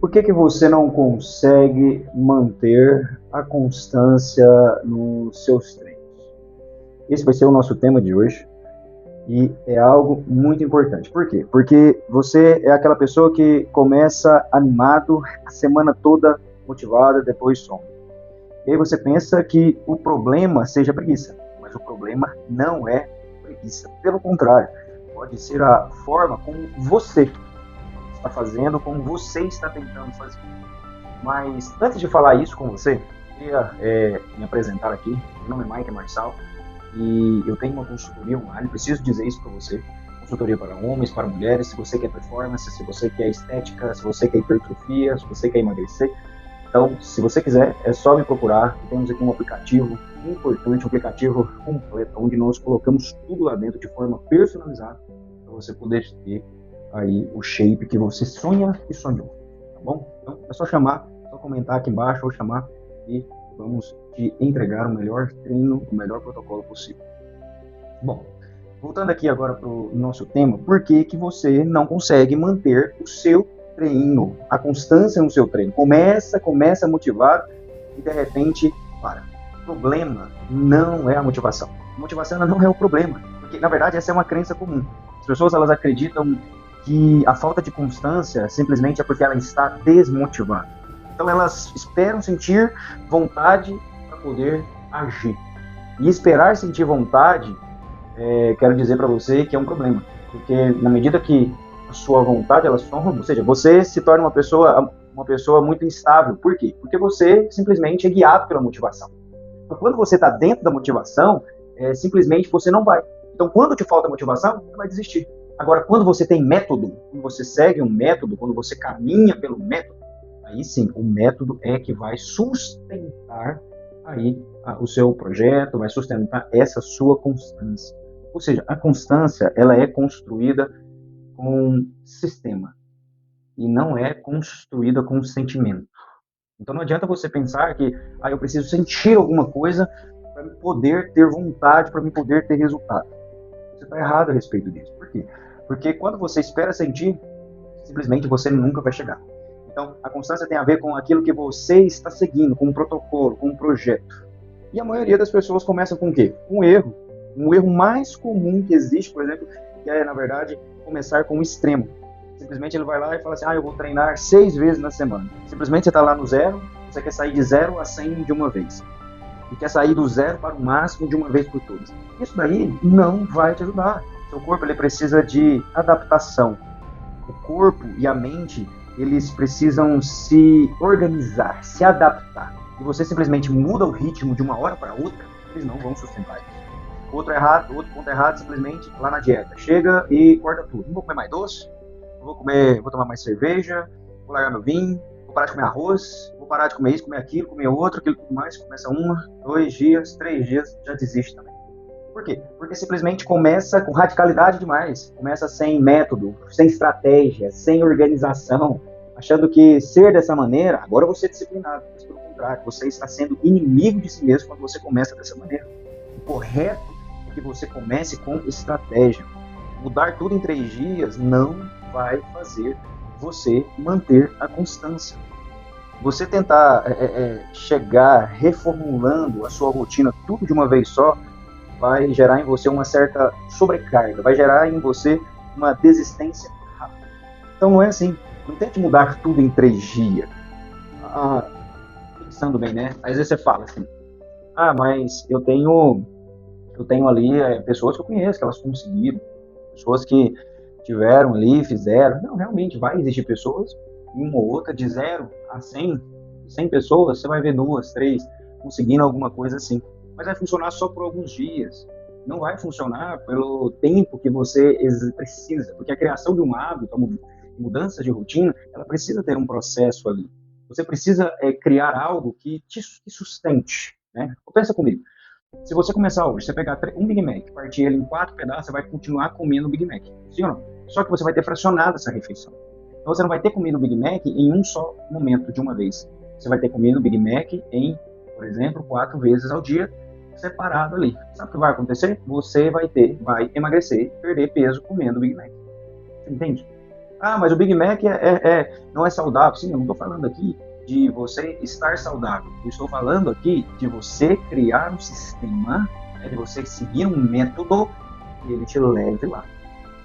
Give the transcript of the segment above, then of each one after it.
Por que que você não consegue manter a constância nos seus treinos? Esse vai ser o nosso tema de hoje e é algo muito importante. Por quê? Porque você é aquela pessoa que começa animado, a semana toda motivada, depois some. E aí você pensa que o problema seja preguiça, mas o problema não é preguiça. Pelo contrário, pode ser a forma como você está fazendo, como você está tentando fazer. Mas antes de falar isso com você, eu queria me apresentar aqui. Meu nome é Mike Marçal e eu tenho uma consultoria online, preciso dizer isso para você. Consultoria para homens, para mulheres, se você quer performance, se você quer estética, se você quer hipertrofia, se você quer emagrecer. Então, se você quiser, é só me procurar. Temos aqui um aplicativo importante, um aplicativo completo, onde nós colocamos tudo lá dentro de forma personalizada, para você poder ter aí o shape que você sonha e sonhou, tá bom? Então, é só chamar, só comentar aqui embaixo ou chamar e vamos te entregar o melhor treino, o melhor protocolo possível. Bom, voltando aqui agora para o nosso tema, por que que você não consegue manter o seu treino, a constância no seu treino? Começa motivado e de repente para. O problema não é a motivação. A motivação não é o problema, porque na verdade essa é uma crença comum. As pessoas elas acreditam que a falta de constância simplesmente é porque ela está desmotivada. Então elas esperam sentir vontade para poder agir. E esperar sentir vontade, quero dizer para você que é um problema, porque na medida que a sua vontade ela some, ou seja, você se torna uma pessoa muito instável. Por quê? Porque você simplesmente é guiado pela motivação. Então, quando você está dentro da motivação, simplesmente você não vai. Então, quando te falta motivação, você vai desistir. Agora, quando você tem método, quando você segue um método, quando você caminha pelo método, aí sim, o método é que vai sustentar aí o seu projeto, vai sustentar essa sua constância. Ou seja, a constância, ela é construída com sistema e não é construída com sentimento. Então não adianta você pensar que eu preciso sentir alguma coisa para poder ter vontade, para poder ter resultado. Você está errado a respeito disso. Por quê? Porque quando você espera sentir, simplesmente você nunca vai chegar. Então, a constância tem a ver com aquilo que você está seguindo, com um protocolo, com um projeto. E a maioria das pessoas começa com o quê? Com um erro. Um erro mais comum que existe, por exemplo, que é, na verdade, começar com um extremo. Simplesmente ele vai lá e fala assim, eu vou treinar 6 vezes na semana. Simplesmente você está lá no zero, você quer sair de 0 a 100 de uma vez. E quer sair do 0 para o máximo de uma vez por todas. Isso daí não vai te ajudar. Seu corpo ele precisa de adaptação. O corpo e a mente, eles precisam se organizar, se adaptar. E você simplesmente muda o ritmo de uma hora para outra, eles não vão sustentar isso. Outro ponto errado, simplesmente lá na dieta. Chega e corta tudo. Não vou comer mais doce, vou tomar mais cerveja, vou largar meu vinho, vou parar de comer arroz, vou parar de comer isso, comer aquilo, comer outro, aquilo tudo mais. Começa 1, 2 dias, 3 dias, já desiste também. Por quê? Porque simplesmente começa com radicalidade demais. Começa sem método, sem estratégia, sem organização, achando que ser dessa maneira, agora você é disciplinado. Mas pelo contrário, você está sendo inimigo de si mesmo quando você começa dessa maneira. O correto é que você comece com estratégia. Mudar tudo em 3 dias não vai fazer você manter a constância. Você tentar chegar reformulando a sua rotina tudo de uma vez só, vai gerar em você uma certa sobrecarga, vai gerar em você uma desistência rápida. Então não é assim, não tente mudar tudo em 3 dias. Pensando bem, né? Às vezes você fala assim, mas eu tenho ali pessoas que eu conheço, que elas conseguiram, pessoas que tiveram ali, fizeram. Não, realmente, vai existir pessoas, uma ou outra, de 0 a 100 pessoas, você vai ver 2, 3 conseguindo alguma coisa assim. Mas vai funcionar só por alguns dias. Não vai funcionar pelo tempo que você precisa, porque a criação de um hábito, a mudança de rotina, ela precisa ter um processo ali. Você precisa criar algo que te sustente, né? Pensa comigo. Se você começar hoje, você pegar um Big Mac, partir ele em 4 pedaços, você vai continuar comendo o Big Mac. Sim ou não? Só que você vai ter fracionado essa refeição. Então você não vai ter comido o Big Mac em um só momento, de uma vez. Você vai ter comido o Big Mac em, por exemplo, 4 vezes ao dia, separado ali. Sabe o que vai acontecer? Você vai emagrecer, perder peso comendo o Big Mac. Você entende? Ah, mas o Big Mac não é saudável. Sim, eu não estou falando aqui de você estar saudável. Eu estou falando aqui de você criar um sistema, né, de você seguir um método e ele te leve lá.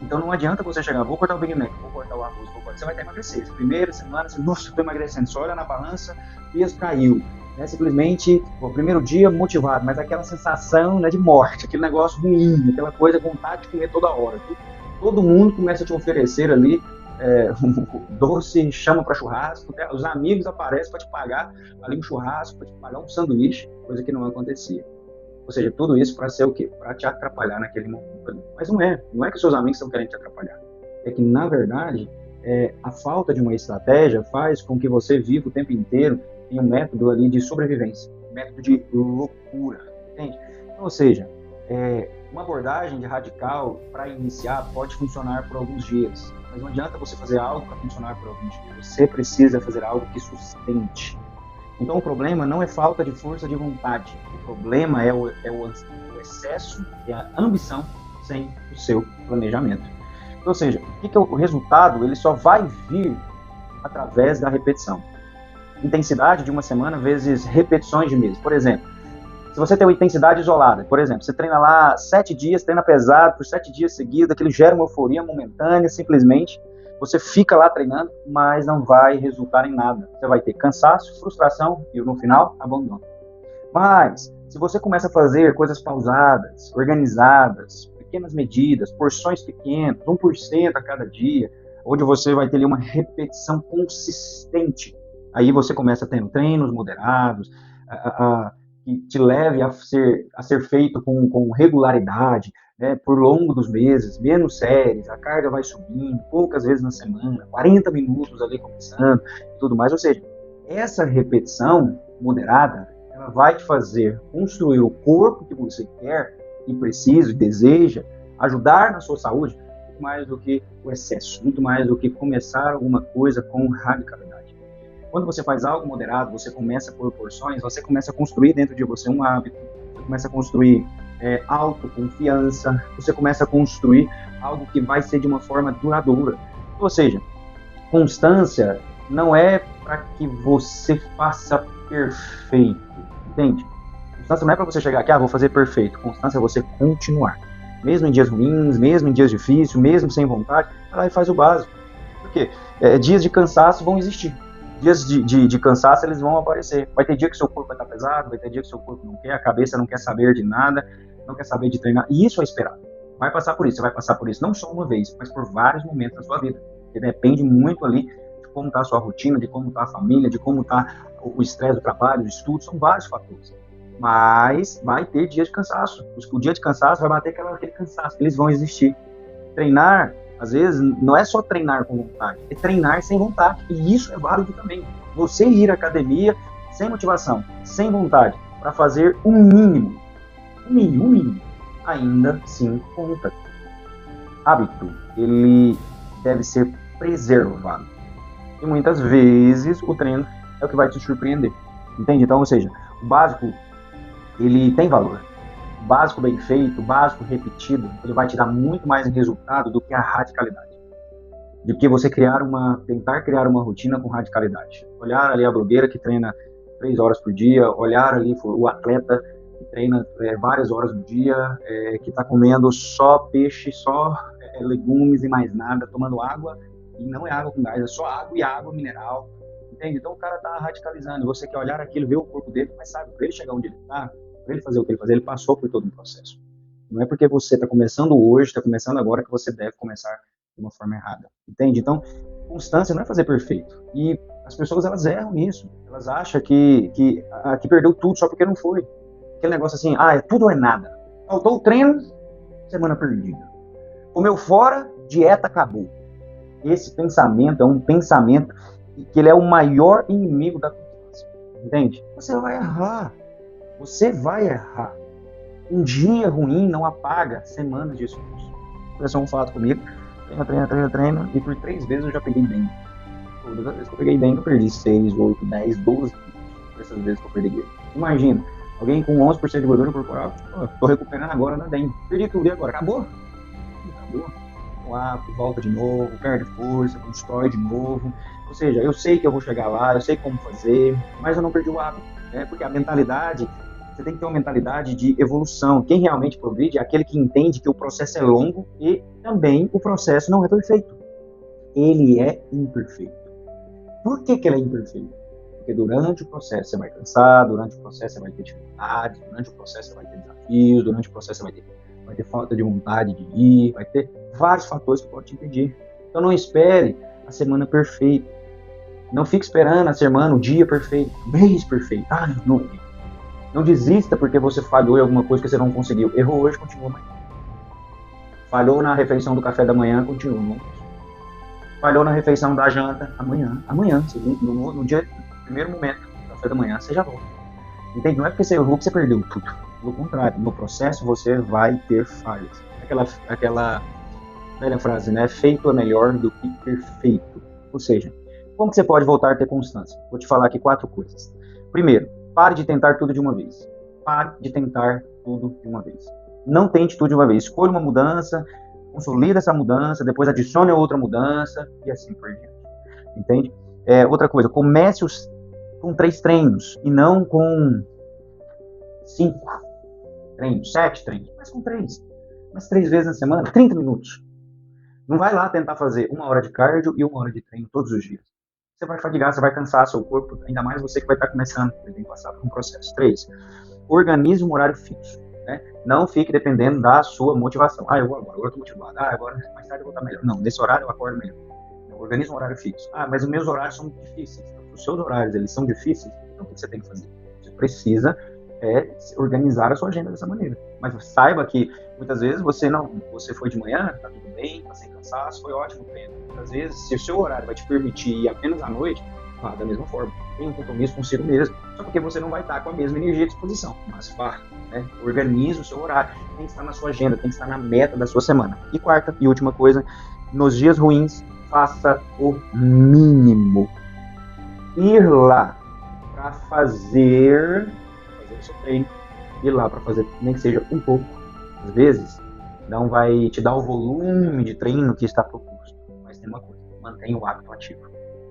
Então não adianta você chegar, vou cortar o Big Mac, vou cortar o arroz, vou cortar. Você vai ter que emagrecer. Primeira semana, você, nossa, estou emagrecendo. Você olha na balança, o peso caiu. Né? Simplesmente, o primeiro dia motivado, mas aquela sensação, né, de morte, aquele negócio ruim, aquela coisa, vontade de comer toda hora. Todo mundo começa a te oferecer ali um doce, chama para churrasco, né? Os amigos aparecem para te pagar ali um churrasco, para te pagar um sanduíche, coisa que não acontecia. Ou seja, tudo isso para ser o quê? Para te atrapalhar naquele momento. Mas não é que os seus amigos estão querendo te atrapalhar. É que, na verdade, a falta de uma estratégia faz com que você viva o tempo inteiro em um método ali de sobrevivência, um método de loucura, entende? Então, ou seja, uma abordagem de radical para iniciar pode funcionar por alguns dias, mas não adianta você fazer algo para funcionar por alguns dias. Você precisa fazer algo que sustente. Então o problema não é falta de força de vontade, o problema é o excesso e a ambição sem o seu planejamento. Ou seja, o resultado ele só vai vir através da repetição. Intensidade de uma semana vezes repetições de mês. Por exemplo, se você tem uma intensidade isolada, por exemplo, você treina lá 7 dias, treina pesado por 7 dias seguidos, aquilo gera uma euforia momentânea, simplesmente você fica lá treinando, mas não vai resultar em nada. Você vai ter cansaço, frustração e no final, abandono. Mas, se você começa a fazer coisas pausadas, organizadas, pequenas medidas, porções pequenas, 1% a cada dia, onde você vai ter ali uma repetição consistente, aí você começa tendo treinos moderados, que te leve a ser feito com regularidade, né, por longo dos meses, menos séries, a carga vai subindo, poucas vezes na semana, 40 minutos ali começando e tudo mais. Ou seja, essa repetição moderada, ela vai te fazer construir o corpo que você quer e precisa, e deseja, ajudar na sua saúde, muito mais do que o excesso, muito mais do que começar alguma coisa com radicalidade. Quando você faz algo moderado, você começa por porções, você começa a construir dentro de você um hábito, você começa a construir autoconfiança, você começa a construir algo que vai ser de uma forma duradoura. Ou seja, constância não é para que você faça perfeito, entende? Constância não é para você chegar aqui, vou fazer perfeito. Constância é você continuar. Mesmo em dias ruins, mesmo em dias difíceis, mesmo sem vontade, vai lá e faz o básico. Por quê? Dias de cansaço vão existir. Dias de cansaço, eles vão aparecer. Vai ter dia que seu corpo vai estar pesado, vai ter dia que seu corpo não quer, a cabeça não quer saber de nada, não quer saber de treinar. E isso é esperado. Vai passar por isso, você vai passar por isso não só uma vez, mas por vários momentos da sua vida. Porque depende muito ali de como está a sua rotina, de como está a família, de como está o estresse do trabalho, o estudo, são vários fatores. Mas vai ter dias de cansaço. O dia de cansaço vai bater aquele cansaço, eles vão existir. Treinar, às vezes, não é só treinar com vontade, é treinar sem vontade. E isso é válido também. Você ir à academia sem motivação, sem vontade, para fazer um mínimo, ainda sim conta. Hábito, ele deve ser preservado. E muitas vezes o treino é o que vai te surpreender. Entende? Então, ou seja, o básico, ele tem valor. O básico bem feito, o básico repetido, ele vai te dar muito mais resultado do que a radicalidade. Do que você tentar criar uma rotina com radicalidade. Olhar ali a blogueira que treina 3 horas por dia, olhar ali o atleta que treina várias horas no dia, que está comendo só peixe, só legumes e mais nada, tomando água, e não é água com gás, é só água e água mineral. Entende? Então o cara está radicalizando. Você quer olhar aquilo, ver o corpo dele, mas sabe, para ele chegar onde ele está, para ele fazer o que ele faz, ele passou por todo um processo. Não é porque você está começando hoje, está começando agora, que você deve começar de uma forma errada. Entende? Então, constância não é fazer perfeito. E as pessoas, elas erram nisso. Elas acham que perdeu tudo só porque não foi. Aquele negócio assim, é tudo ou é nada. Faltou o treino, semana perdida. Comeu fora, dieta acabou. Esse pensamento é um pensamento que ele é o maior inimigo da constância. Entende? Você vai errar. Você vai errar. Um dia ruim não apaga semanas de esforço. Aconteceu um fato comigo. Treino. E por 3 vezes eu já peguei dengue. Todas as vezes que eu peguei dengue, eu perdi 6, 8, 10, 12 quilos. Essas vezes que eu perdi dengue. Imagina, alguém com 11% de gordura corporal. Tô recuperando agora na dengue. Perdi tudo e agora? Acabou? o hábito, volta de novo, perde força, constrói de novo. Ou seja, eu sei que eu vou chegar lá, eu sei como fazer, mas eu não perdi o hábito, né? Porque a mentalidade, você tem que ter uma mentalidade de evolução. Quem realmente progride é aquele que entende que o processo é longo e também o processo não é perfeito. Ele é imperfeito. Por que ele é imperfeito? Porque durante o processo você vai cansar, durante o processo você vai ter dificuldades, durante o processo você vai ter desafios, durante o processo você vai ter falta de vontade de ir, vai ter vários fatores que podem te impedir. Então não espere a semana perfeita. Não fique esperando a semana, o dia perfeito, o mês perfeito. Não desista porque você falhou em alguma coisa que você não conseguiu. Errou hoje, continua amanhã. Falhou na refeição do café da manhã, continua amanhã. Falhou na refeição da janta, amanhã, no dia, no primeiro momento, do café da manhã, você já volta. Entende? Não é porque você errou que você perdeu tudo. Pelo contrário, no processo você vai ter falhas. Aquela velha frase, né? Feito é melhor do que perfeito. Ou seja, como que você pode voltar a ter constância? Vou te falar aqui 4 coisas. Primeiro, pare de tentar tudo de uma vez. Pare de tentar tudo de uma vez. Não tente tudo de uma vez. Escolha uma mudança, consolida essa mudança, depois adicione outra mudança e assim por diante. Entende? Outra coisa, comece com 3 treinos e não com 5 treinos, 7 treinos, mas com 3. Mas 3 vezes na semana, 30 minutos. Não vai lá tentar fazer 1 hora de cardio e 1 hora de treino todos os dias. Você vai fadigar, você vai cansar seu corpo, ainda mais você que vai estar começando, você tem que passar por um processo. 3. Organize um horário fixo. Né? Não fique dependendo da sua motivação. Eu vou agora eu estou motivado. Agora mais tarde eu vou estar melhor. Não, nesse horário eu acordo melhor. Organize um horário fixo. Mas os meus horários são difíceis. Os seus horários, eles são difíceis. Então o que você tem que fazer? Você precisa organizar a sua agenda dessa maneira. Mas saiba que muitas vezes você foi de manhã, tá tudo bem, tá sem cansaço, foi ótimo o treino. Muitas vezes, se o seu horário vai te permitir ir apenas à noite, vá da mesma forma. Tem um compromisso consigo mesmo. Só porque você não vai estar com a mesma energia à disposição. Mas vá, né? Organize o seu horário. Tem que estar na sua agenda, tem que estar na meta da sua semana. E 4ª e última coisa, nos dias ruins, faça o mínimo. Ir lá para fazer o seu treino, ir lá para fazer, nem que seja um pouco, às vezes, não vai te dar o volume de treino que está proposto. Mas tem uma coisa, mantenha o hábito ativo.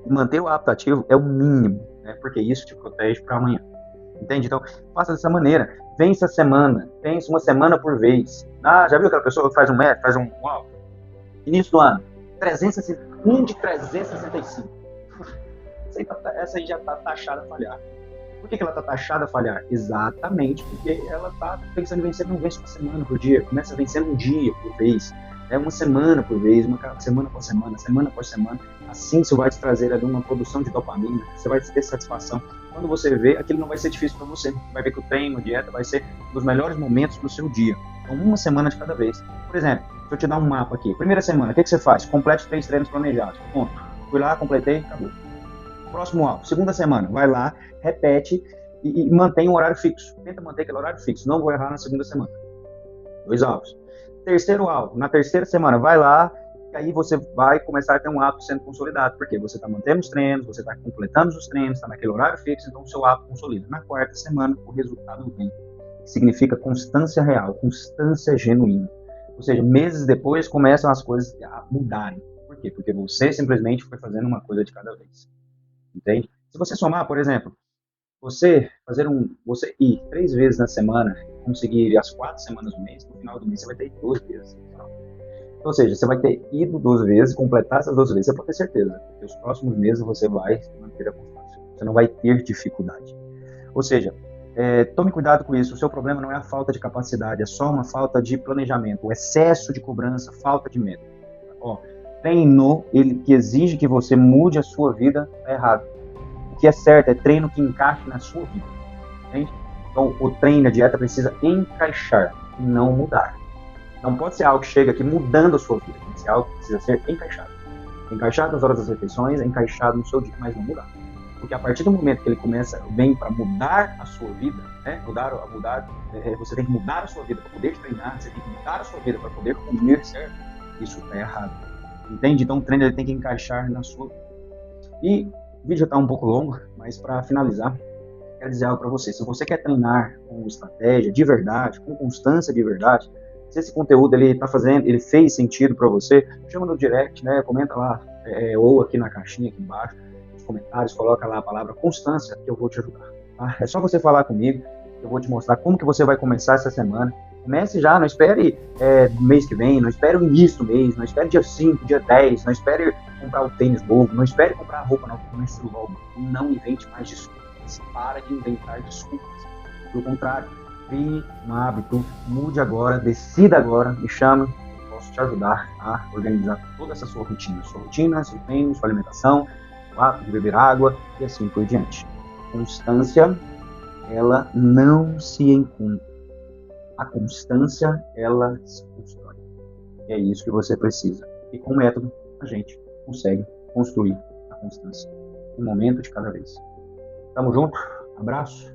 E manter o hábito ativo é o mínimo, né? Porque isso te protege para amanhã. Entende? Então, faça dessa maneira. Vença a semana. Pense uma semana por vez. Já viu aquela pessoa que faz um método, faz início do ano, 1 de 365. Essa aí já está taxada a falhar. Por que ela está taxada a falhar? Exatamente porque ela está pensando em vencer, não vence uma semana por dia, começa vencendo um dia por vez, uma semana por vez, uma semana por semana, semana por semana. Assim isso vai te trazer ali uma produção de dopamina, você vai ter satisfação. Quando você vê, aquilo não vai ser difícil para você. Vai ver que o treino, a dieta vai ser um dos melhores momentos do seu dia. Então, uma semana de cada vez. Por exemplo, deixa eu te dar um mapa aqui. Primeira semana, o que você faz? Complete 3 treinos planejados. Ponto. Fui lá, completei, acabou. Próximo alvo. Segunda semana, vai lá, repete e mantém um horário fixo. Tenta manter aquele horário fixo. Não vou errar na segunda semana. 2 alvos. Terceiro alvo. Na terceira semana, vai lá e aí você vai começar a ter um hábito sendo consolidado. Porque você está mantendo os treinos, você está completando os treinos, está naquele horário fixo, então o seu hábito consolida. Na 4ª semana, o resultado vem. Significa constância real, constância genuína. Ou seja, meses depois começam as coisas a mudarem. Por quê? Porque você simplesmente foi fazendo uma coisa de cada vez. Entende? Se você somar, por exemplo, você ir 3 vezes na semana, conseguir ir as 4 semanas do mês, no final do mês você vai ter 2 vezes. Ou seja, você vai ter ido 2 vezes, completar essas 2 vezes, você pode ter certeza que os próximos meses você vai manter a constância. Você não vai ter dificuldade. Ou seja, tome cuidado com isso. O seu problema não é a falta de capacidade, é só uma falta de planejamento, o excesso de cobrança, falta de método. Treino que exige que você mude a sua vida é errado. O que é certo é treino que encaixe na sua vida. Entende? Então, o treino, a dieta precisa encaixar e não mudar. Não pode ser algo que chega aqui mudando a sua vida. Tem que ser algo que precisa ser encaixado. Encaixado nas horas das refeições, encaixado no seu dia, mas não mudar. Porque a partir do momento que ele vem para mudar a sua vida, né? Você tem que mudar a sua vida para poder treinar, você tem que mudar a sua vida para poder comer certo. Isso está errado. Entende? Então o treino ele tem que encaixar na sua vida. E o vídeo já está um pouco longo, mas para finalizar, quero dizer algo para você. Se você quer treinar com estratégia de verdade, com constância de verdade, Se esse conteúdo ele tá fazendo, ele fez sentido para você, chama no direct, né? Comenta lá, ou aqui na caixinha aqui embaixo, nos comentários, coloca lá a palavra constância que eu vou te ajudar. Tá? É só você falar comigo, eu vou te mostrar como que você vai começar essa semana. Comece já, não espere mês que vem, não espere o início do mês, não espere dia 5, dia 10, não espere comprar o tênis novo, não espere comprar a roupa nova, comece logo. Não invente mais desculpas. Para de inventar desculpas. Pelo contrário, crie um hábito, mude agora, decida agora, me chame, posso te ajudar a organizar toda essa sua rotina, seu treino, sua alimentação, o hábito de beber água e assim por diante. Constância, ela não se encontra. A constância, ela se constrói. E é isso que você precisa. E com o método, a gente consegue construir a constância. Um momento de cada vez. Tamo junto, abraço.